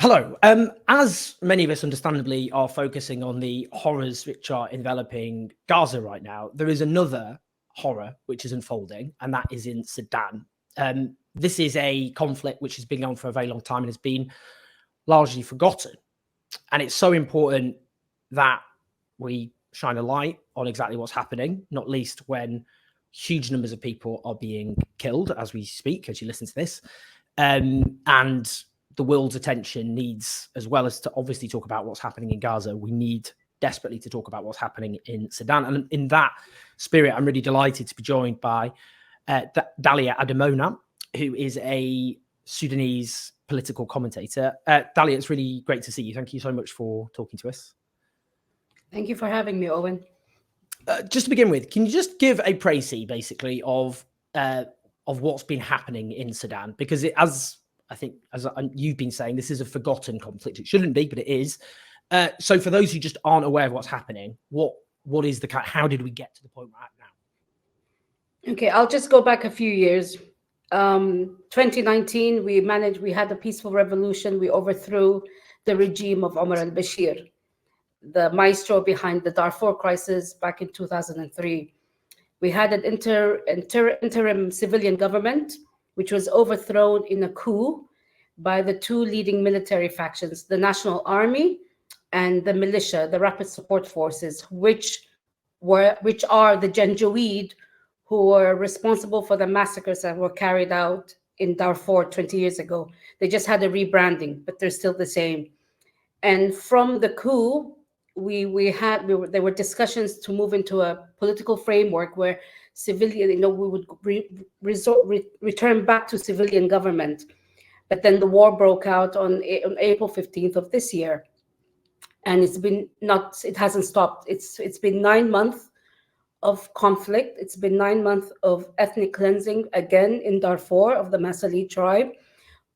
Hello. As many of us understandably are focusing on the horrors which are enveloping Gaza right now, there is another horror which is unfolding, and that is in Sudan. This is a conflict which has been going for a very long time and has been largely forgotten. And it's so important that we shine a light on exactly what's happening, not least when huge numbers of people are being killed as we speak, as you listen to this. And the world's attention needs, as well as to obviously talk about what's happening in Gaza, we need desperately to talk about what's happening in Sudan. And in that spirit, I'm really delighted to be joined by Dallia Abdelmoniem, who is a Sudanese political commentator. Dallia, it's really great to see you. Thank you so much for talking to us. Thank you for having me, Owen. Just to begin with, can you just give a précis, basically, of what's been happening in Sudan? Because as you've been saying, this is a forgotten conflict. It shouldn't be, but it is. So for those who just aren't aware of what's happening, what is how did we get to the point we're at now? Okay, I'll just go back a few years. 2019, we had a peaceful revolution. We overthrew the regime of Omar al-Bashir, the maestro behind the Darfur crisis back in 2003. We had an interim civilian government, which was overthrown in a coup by the two leading military factions, the National Army and the militia, the Rapid Support Forces, which are the Janjaweed who were responsible for the massacres that were carried out in Darfur 20 years ago. They just had a rebranding, but they're still the same. And from the coup, there were discussions to move into a political framework where we would return back to civilian government. But then the war broke out on April 15th of this year. And it hasn't stopped. It's been 9 months of conflict. It's been 9 months of ethnic cleansing, again in Darfur, of the Masali tribe,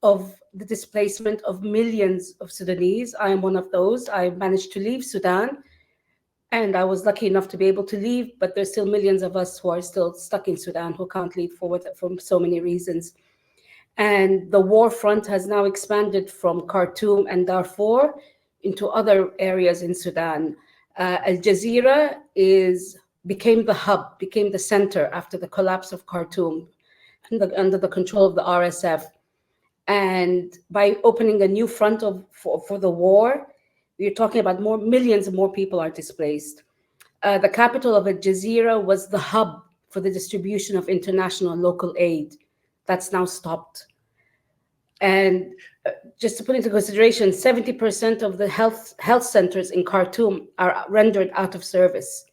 of the displacement of millions of Sudanese. I am one of those. I managed to leave Sudan, and I was lucky enough to be able to leave, but there's still millions of us who are still stuck in Sudan who can't leave for so many reasons. And the war front has now expanded from Khartoum and Darfur into other areas in Sudan. Al Jazeera became the hub, became the center after the collapse of Khartoum under the control of the RSF. And by opening a new front for the war, we're talking about millions more people are displaced. The capital of Al Jazeera was the hub for the distribution of international and local aid. That's now stopped. And just to put into consideration, 70% of the health centers in Khartoum are rendered out of service.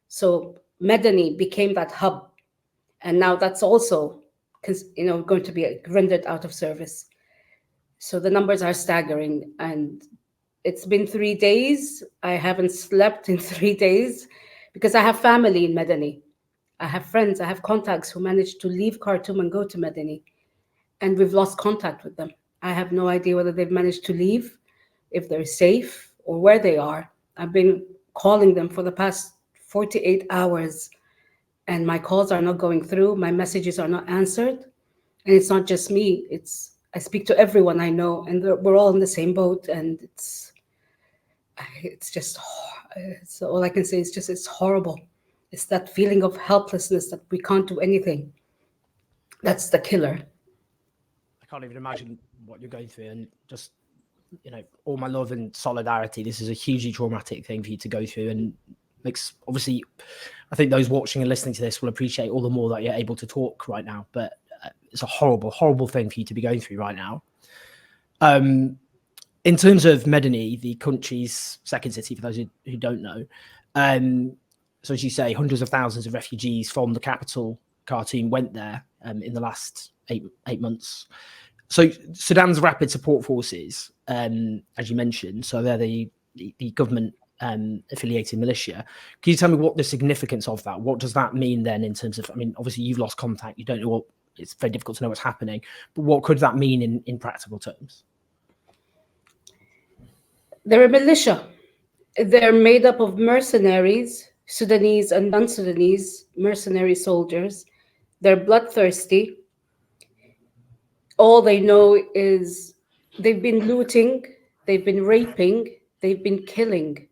So Medani became that hub. And now that's also going to be rendered out of service. So the numbers are staggering. And it's been 3 days. I haven't slept in 3 days because I have family in Medani. I have friends, I have contacts who managed to leave Khartoum and go to Medani. And we've lost contact with them. I have no idea whether they've managed to leave, if they're safe, or where they are. I've been calling them for the past 48 hours. And my calls are not going through. My messages are not answered. And it's not just me. I speak to everyone I know, and we're all in the same boat. And it's all I can say is it's horrible. It's that feeling of helplessness that we can't do anything. That's the killer. I can't even imagine what you're going through, and just, all my love and solidarity. This is a hugely traumatic thing for you to go through, and obviously, I think those watching and listening to this will appreciate all the more that you're able to talk right now. But it's a horrible, horrible thing for you to be going through right now. In terms of Medani, the country's second city, for those who don't know, so as you say, hundreds of thousands of refugees from the capital, Khartoum, went there in the last eight months. So Sudan's Rapid Support Forces, as you mentioned, so they're the government affiliated militia. Can you tell me what the significance of that? What does that mean then in terms of, obviously you've lost contact, you don't know it's very difficult to know what's happening, but what could that mean in practical terms? They're a militia. They're made up of mercenaries, Sudanese and non-Sudanese mercenary soldiers. They're bloodthirsty. All they know is They've been looting, they've been raping, they've been killing,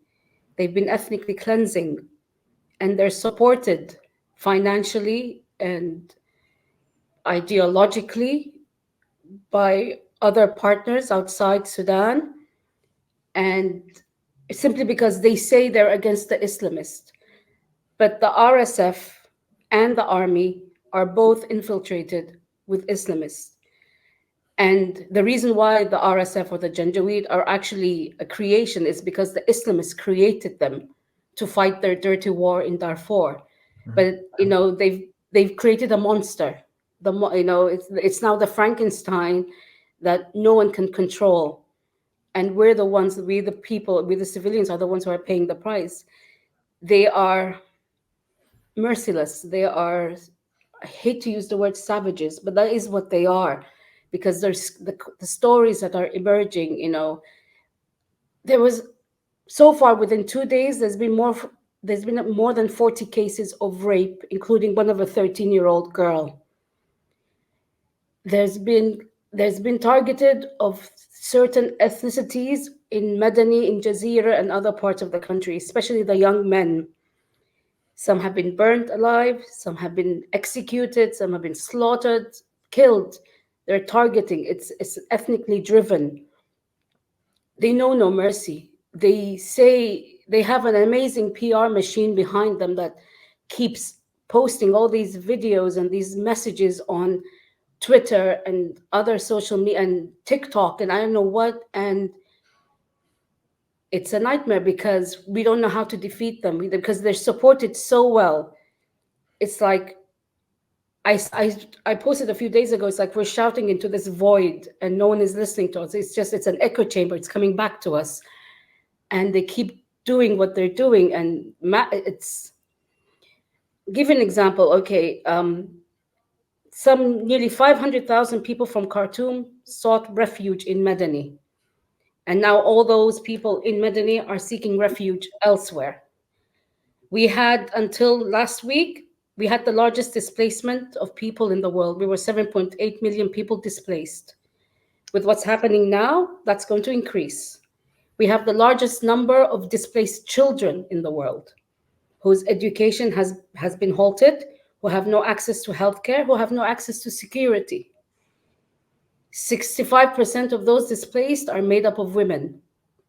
they've been ethnically cleansing, and they're supported financially and ideologically by other partners outside Sudan, and simply because they say they're against the Islamists. But the RSF and the army are both infiltrated with Islamists. And the reason why the RSF or the Janjaweed are actually a creation is because the Islamists created them to fight their dirty war in Darfur. But they've created a monster. It's now the Frankenstein that no one can control, and we're the ones. We the people, we the civilians are the ones who are paying the price. They are merciless. They are. I hate to use the word savages, but that is what they are, because there's the stories that are emerging. There was so far within 2 days. There's been more than 40 cases of rape, including one of a 13-year-old girl. There's been targeted of certain ethnicities in Madani, in Jazeera, and other parts of the country, especially the young men. Some have been burned alive, some have been executed, some have been slaughtered, killed. They're targeting. It's ethnically driven. They know no mercy. They say they have an amazing PR machine behind them that keeps posting all these videos and these messages on Twitter and other social media and TikTok and I don't know what. And it's a nightmare because we don't know how to defeat them because they're supported so well. It's like I posted a few days ago, it's like we're shouting into this void and no one is listening to us. It's an echo chamber. It's coming back to us. And they keep doing what they're doing. And give an example. Okay. Some nearly 500,000 people from Khartoum sought refuge in Madani. And now all those people in Madani are seeking refuge elsewhere. We had, until last week, we had the largest displacement of people in the world. We were 7.8 million people displaced. With what's happening now, that's going to increase. We have the largest number of displaced children in the world, whose education has been halted, who have no access to healthcare, who have no access to security. 65% of those displaced are made up of women,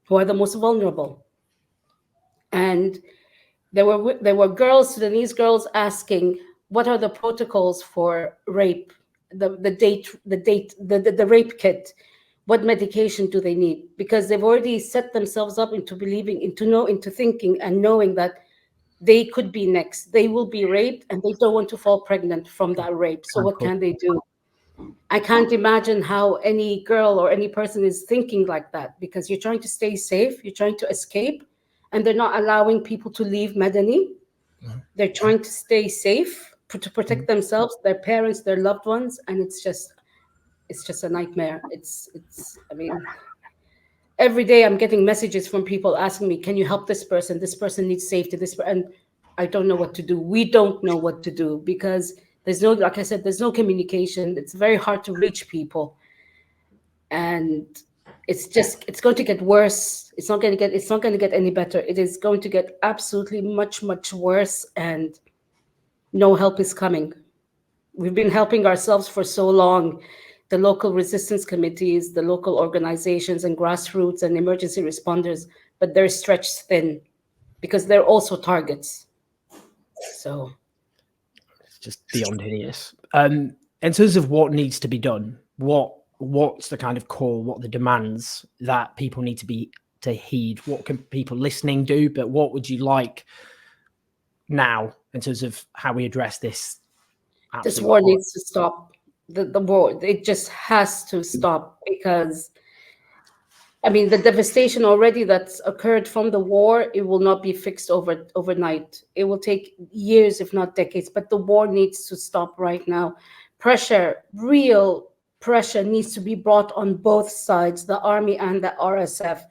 who are the most vulnerable. And there were girls, Sudanese girls, asking, what are the protocols for rape, the rape kit? What medication do they need? Because they've already set themselves up into believing, into thinking and knowing that they could be next. They will be raped and they don't want to fall pregnant from that rape. So what can they do? I can't imagine how any girl or any person is thinking like that, because you're trying to stay safe, you're trying to escape, and they're not allowing people to leave Madani. They're trying to stay safe, to protect themselves, their parents, their loved ones, and it's just a nightmare. I mean, every day I'm getting messages from people asking me, can you help this person? This person needs safety. And I don't know what to do. We don't know what to do because like I said, there's no communication. It's very hard to reach people. And it's going to get worse. It's not going to get any better. It is going to get absolutely much, much worse, and no help is coming. We've been helping ourselves for so long. The local resistance committees, the local organizations and grassroots and emergency responders, but they're stretched thin because they're also targets. So it's just beyond hideous. In terms of what needs to be done, what's the kind of core, what are the demands that people need to heed? What can people listening do? But what would you like now in terms of how we address this? This war needs to stop. The war, it just has to stop, because I mean, the devastation already that's occurred from the war, it will not be fixed overnight. It will take years, if not decades, but the war needs to stop right now. Real pressure needs to be brought on both sides, the army and the RSF.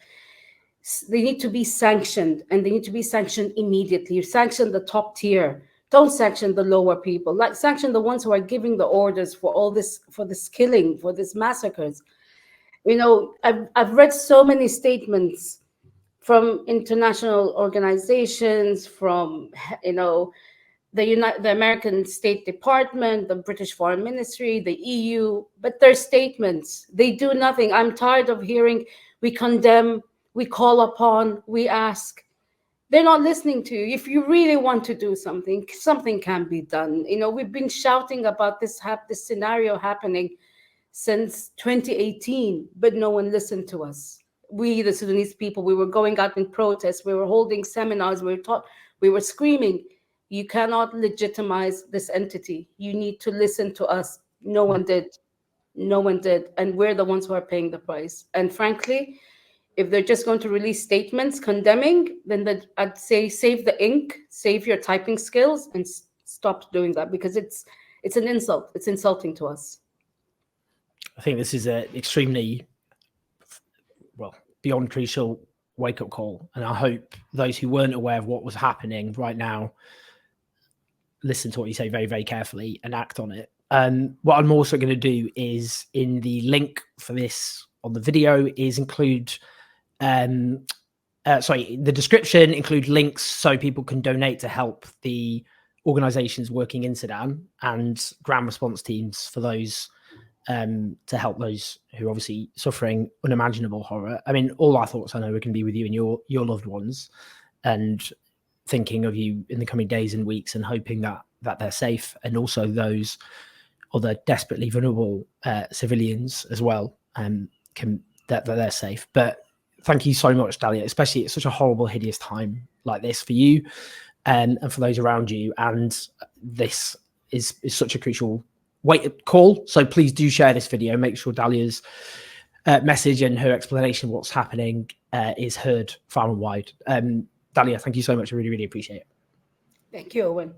They need to be sanctioned, and they need to be sanctioned immediately. You sanction the top tier. Don't sanction the lower people. Like, sanction the ones who are giving the orders for all this, for this killing, for these massacres. You know, I've read so many statements from international organizations, from, you know, the American State Department, the British Foreign Ministry, the EU, but their statements, they do nothing. I'm tired of hearing we condemn, we call upon, we ask. They're not listening to you. If you really want to do something, something can be done. You know, we've been shouting about this scenario happening since 2018, but no one listened to us. We, the Sudanese people, we were going out in protest, we were holding seminars, we were screaming, you cannot legitimize this entity. You need to listen to us. No one did. No one did. And we're the ones who are paying the price. And frankly, if they're just going to release statements condemning, then I'd say save the ink, save your typing skills, and stop doing that, because it's an insult. It's insulting to us. I think this is an extremely, well, beyond crucial wake-up call. And I hope those who weren't aware of what was happening right now listen to what you say very, very carefully and act on it. What I'm also going to do is, in the link for this on the video, is include, the description, include links so people can donate to help the organizations working in Sudan and ground response teams for those, to help those who are obviously suffering unimaginable horror. I mean, all our thoughts, I know, are going to be with you and your loved ones, and thinking of you in the coming days and weeks, and hoping that they're safe, and also those other desperately vulnerable civilians as well, that they're safe. But thank you so much, Dallia, especially at such a horrible, hideous time like this for you, and for those around you. And this is such a crucial wake-up call. So please do share this video. Make sure Dallia's message and her explanation of what's happening is heard far and wide. Dallia, thank you so much. I really, really appreciate it. Thank you, Owen.